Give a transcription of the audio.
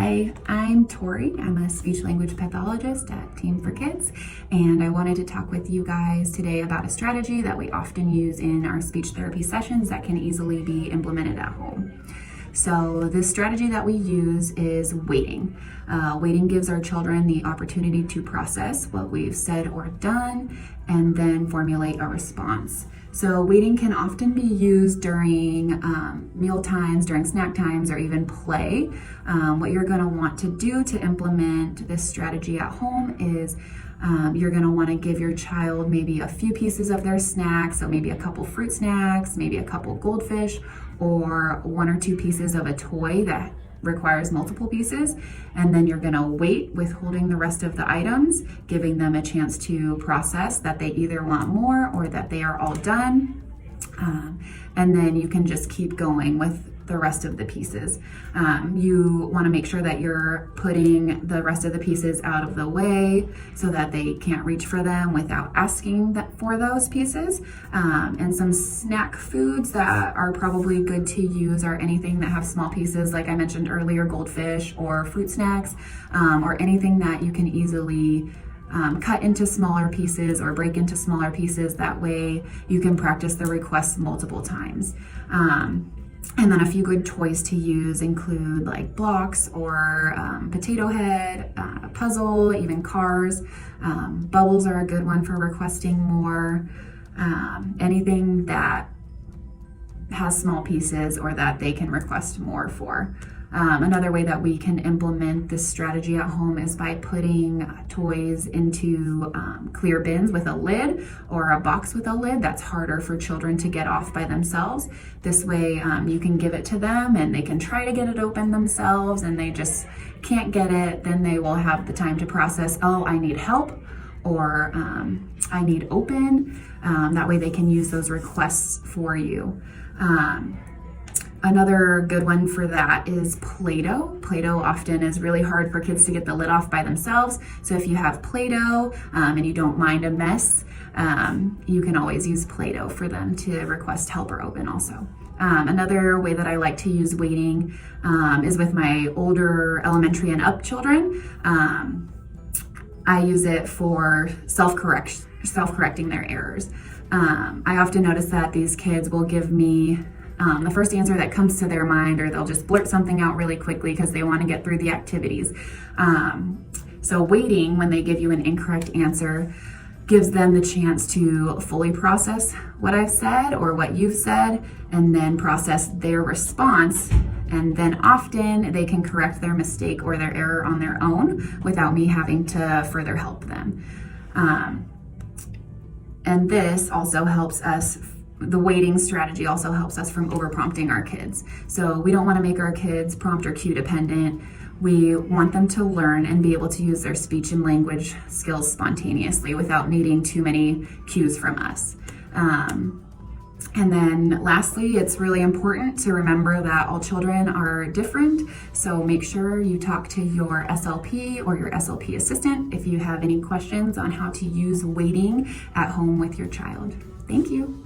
Hi, I'm Tori. I'm a speech language pathologist at T.E.A.M for Kids, and I wanted to talk with you guys today about a strategy that we often use in our speech therapy sessions that can easily be implemented at home. So the strategy that we use is waiting. Waiting gives our children the opportunity to process what we've said or done and then formulate a response. So waiting can often be used during meal times, during snack times, or even play. What you're going to want to do to implement this strategy at home is you're going to want to give your child maybe a few pieces of their snacks, so maybe a couple fruit snacks, maybe a couple goldfish, or one or two pieces of a toy that requires multiple pieces, and then you're going to wait withholding the rest of the items, giving them a chance to process that they either want more or that they are all done, and then you can just keep going with the rest of the pieces. You want to make sure that you're putting the rest of the pieces out of the way so that they can't reach for them without asking for those pieces. And some snack foods that are probably good to use are anything that have small pieces, like I mentioned earlier, goldfish or fruit snacks, or anything that you can easily cut into smaller pieces or break into smaller pieces. That way you can practice the requests multiple times. And then a few good toys to use include like blocks or potato head, puzzle, even cars. Bubbles are a good one for requesting more. Anything that has small pieces or that they can request more for. Another way that we can implement this strategy at home is by putting toys into clear bins with a lid or a box with a lid. That's harder for children to get off by themselves. This way you can give it to them and they can try to get it open themselves, and they just can't get it. Then they will have the time to process, oh, I need help, or I need open. That way they can use those requests for you. Another good one for that is Play-Doh. Play-Doh often is really hard for kids to get the lid off by themselves. So if you have Play-Doh and you don't mind a mess, you can always use Play-Doh for them to request help or open also. Another way that I like to use waiting is with my older elementary and up children. I use it for self-correcting their errors. I often notice that these kids will give me the first answer that comes to their mind, or they'll just blurt something out really quickly because they want to get through the activities. So waiting when they give you an incorrect answer gives them the chance to fully process what I've said or what you've said, and then process their response. And then often they can correct their mistake or their error on their own without me having to further help them. And this also helps us. The waiting strategy also helps us from over-prompting our kids. So we don't want to make our kids prompt or cue dependent. We want them to learn and be able to use their speech and language skills spontaneously without needing too many cues from us. And then lastly, it's really important to remember that all children are different. So make sure you talk to your SLP or your SLP assistant if you have any questions on how to use waiting at home with your child. Thank you.